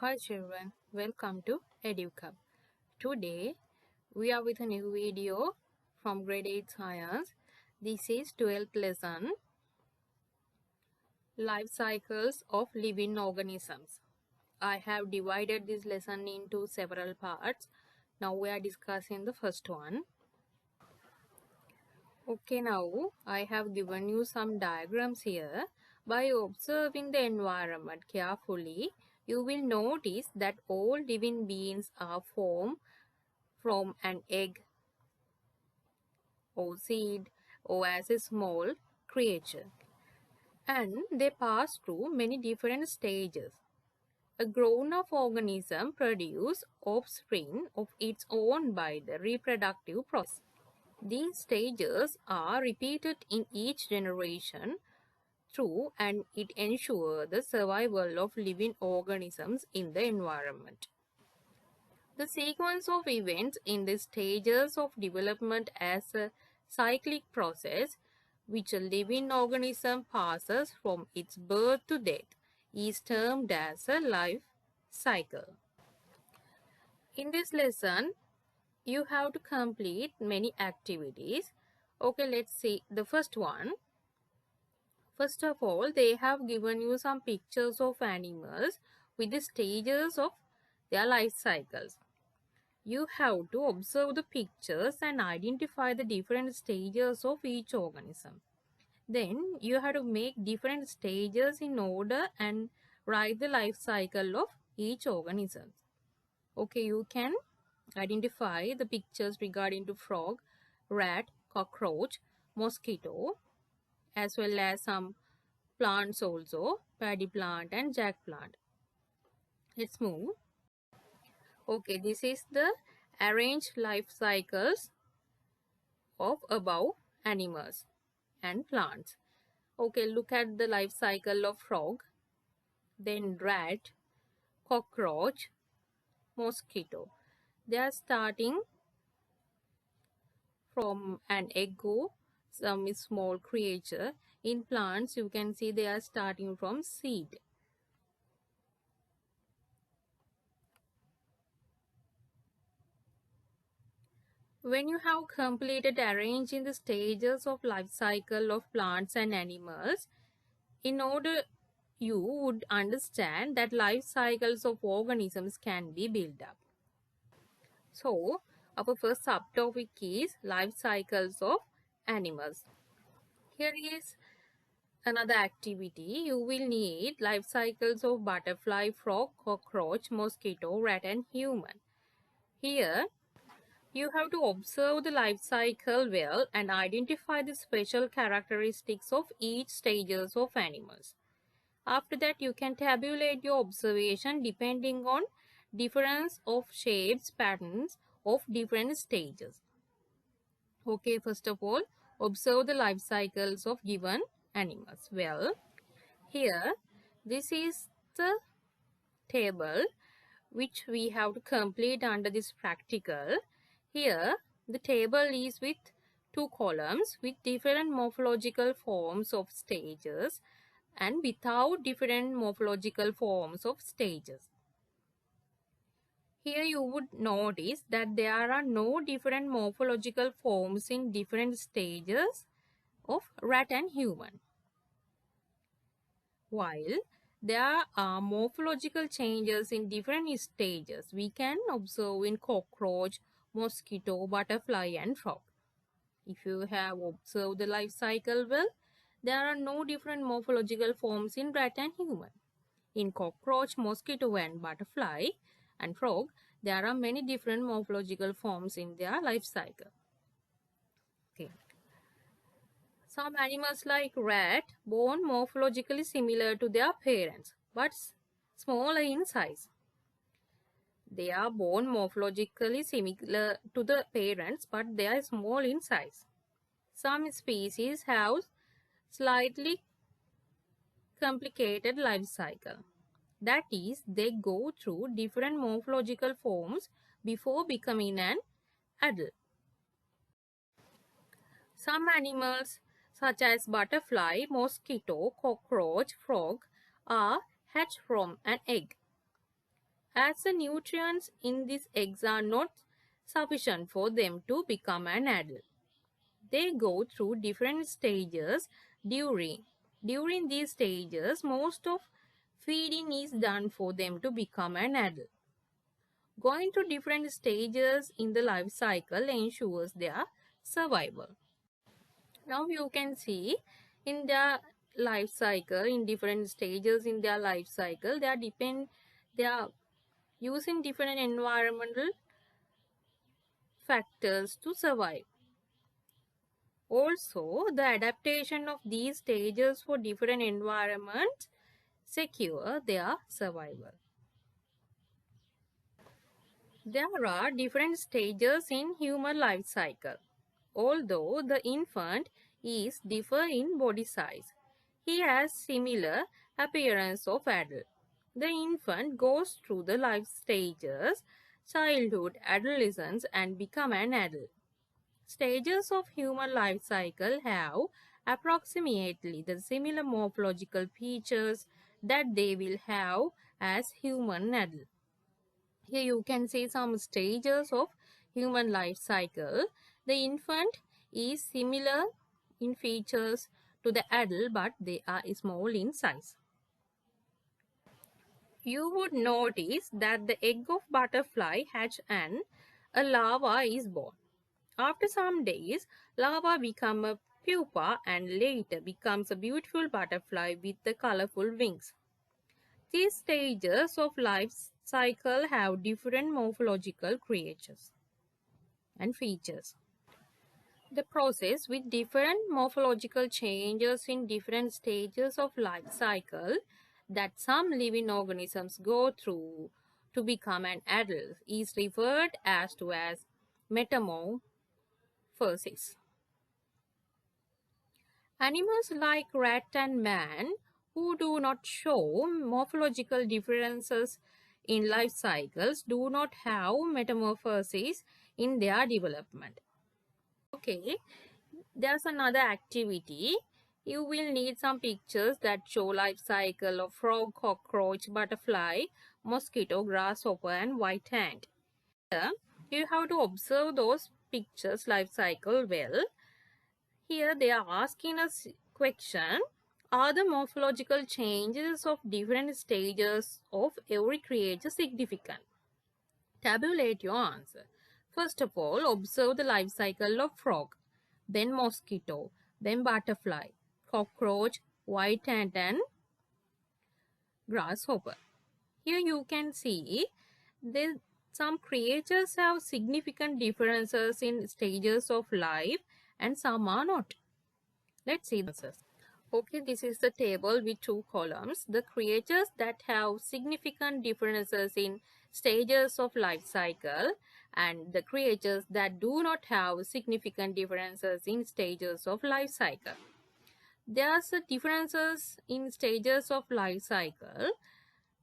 Hi children, welcome to EduCub. Today we are with a new video from grade 8 science. This is 12th lesson, life cycles of living organisms. I have divided this lesson into several parts. Now we are discussing the first one. Okay, now I have given you some diagrams here. By observing the environment carefully, you will notice that all living beings are formed from an egg or seed or as a small creature, and they pass through many different stages. A grown-up organism produces offspring of its own by the reproductive process. These stages are repeated in each generation through, and it ensures the survival of living organisms in the environment. The sequence of events in the stages of development as a cyclic process which a living organism passes from its birth to death is termed as a life cycle. In this lesson, you have to complete many activities. Okay, let's see the first one. First of all, they have given you some pictures of animals with the stages of their life cycles. You have to observe the pictures and identify the different stages of each organism. Then you have to make different stages in order and write the life cycle of each organism. Okay, you can identify the pictures regarding to frog, rat, cockroach, mosquito, as well as some plants also, paddy plant and jack plant. Let's move. Okay, this is the arranged life cycles of above animals and plants. Okay, look at the life cycle of frog, then rat, cockroach, mosquito. They are starting from an egg or some small creature. In plants, you can see they are starting from seed. When you have completed arranging the stages of life cycle of plants and animals, in order you would understand that life cycles of organisms can be built up. So, our first subtopic is life cycles of animals. Here is another activity. You will need life cycles of butterfly, frog, cockroach, mosquito, rat and human. Here, you have to observe the life cycle well and identify the special characteristics of each stages of animals. After that, you can tabulate your observation depending on difference of shapes, patterns of different stages. Okay, first of all, observe the life cycles of given animals. Well, here, this is the table which we have to complete under this practical. Here, the table is with two columns with different morphological forms of stages and without different morphological forms of stages. Here you would notice that there are no different morphological forms in different stages of rat and human. While there are morphological changes in different stages, we can observe in cockroach, mosquito, butterfly and frog. If you have observed the life cycle well, there are no different morphological forms in rat and human. In cockroach, mosquito and butterfly and frog, there are many different morphological forms in their life cycle. Okay. Some animals like rat born morphologically similar to their parents but smaller in size. They are born morphologically similar to the parents but they are small in size. Some species have slightly complicated life cycle. That is, they go through different morphological forms before becoming an adult. Some animals such as butterfly, mosquito, cockroach, frog are hatched from an egg. as the nutrients in these eggs are not sufficient for them to become an adult. They go through different stages during these stages. Most of feeding is done for them to become an adult. Going to different stages in the life cycle ensures their survival. Now you can see in their life cycle, in different stages in their life cycle, they are using different environmental factors to survive. Also, the adaptation of these stages for different environments secure their survival. There are different stages in human life cycle. Although the infant is differ in body size, he has similar appearance of adult. The infant goes through the life stages, childhood, adolescence, and become an adult. Stages of human life cycle have approximately the similar morphological features that they will have as human adult. Here you can see some stages of human life cycle. The infant is similar in features to the adult, but they are small in size. You would notice that the egg of butterfly hatch and a larva is born. After some days, larva become a pupa and later becomes a beautiful butterfly with the colorful wings. These stages of life cycle have different morphological creatures and features. The process with different morphological changes in different stages of life cycle that some living organisms go through to become an adult is referred to as metamorphosis. Animals like rat and man who do not show morphological differences in life cycles do not have metamorphosis in their development. Okay, there's another activity. You will need some pictures that show life cycle of frog, cockroach, butterfly, mosquito, grasshopper, and white ant. Here, you have to observe those pictures life cycle well. Here they are asking us question, are the morphological changes of different stages of every creature significant? Tabulate your answer. First of all, observe the life cycle of frog, then mosquito, then butterfly, cockroach, white ant and grasshopper. Here you can see that some creatures have significant differences in stages of life and some are not. Let's see the answers. Okay, this is the table with two columns. The creatures that have significant differences in stages of life cycle and the creatures that do not have significant differences in stages of life cycle. There are differences in stages of life cycle.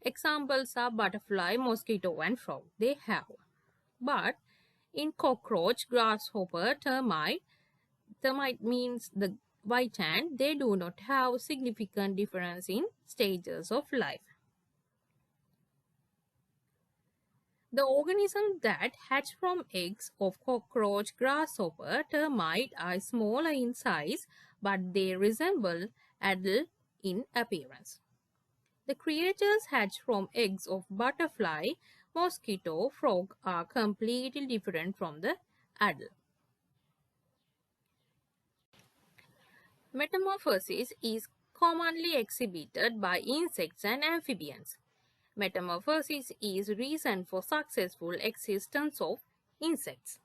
Examples are butterfly, mosquito and frog. They have. But in cockroach, grasshopper, termite means the white ant, they do not have significant difference in stages of life. The organisms that hatch from eggs of cockroach, grasshopper, termite are smaller in size, but they resemble adult in appearance. The creatures hatched from eggs of butterfly, mosquito, frog are completely different from the adult. Metamorphosis is commonly exhibited by insects and amphibians. Metamorphosis is reason for successful existence of insects.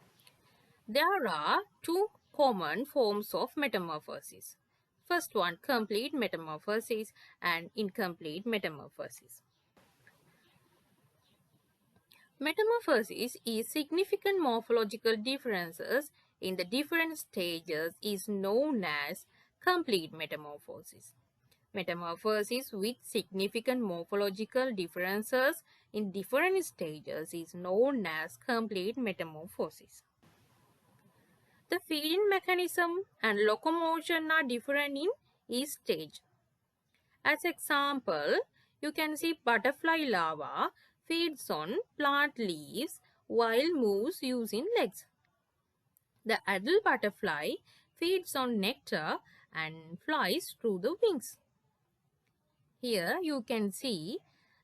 There are two common forms of metamorphosis. First one, complete metamorphosis and incomplete metamorphosis. Metamorphosis is significant morphological differences in the different stages is known as complete metamorphosis. Metamorphosis with significant morphological differences in different stages is known as complete metamorphosis. The feeding mechanism and locomotion are different in each stage. As example, you can see butterfly larva feeds on plant leaves while moves using legs. The adult butterfly feeds on nectar and flies through the wings. Here you can see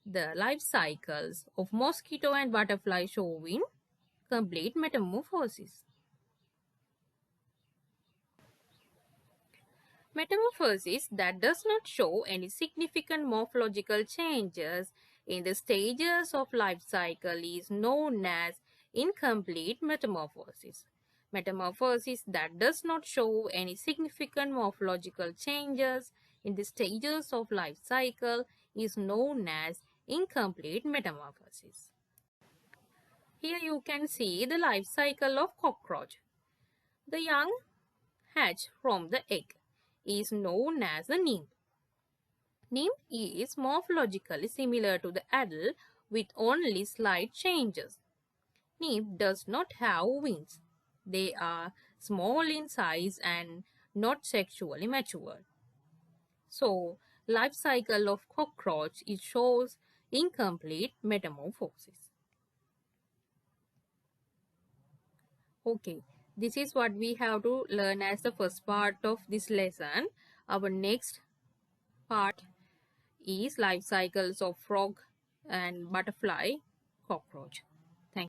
the life cycles of mosquito and butterfly showing complete metamorphosis. Metamorphosis that does not show any significant morphological changes in the stages of life cycle is known as incomplete metamorphosis. Metamorphosis that does not show any significant morphological changes in the stages of life cycle is known as incomplete metamorphosis. Here you can see the life cycle of cockroach. The young hatch from the egg is known as a nymph. Nymph is morphologically similar to the adult with only slight changes. Nymph does not have wings. They are small in size and not sexually mature. So, life cycle of cockroach it shows incomplete metamorphosis. Okay, this is what we have to learn as the first part of this lesson. Our next part is life cycles of frog and butterfly, cockroach. Thank you.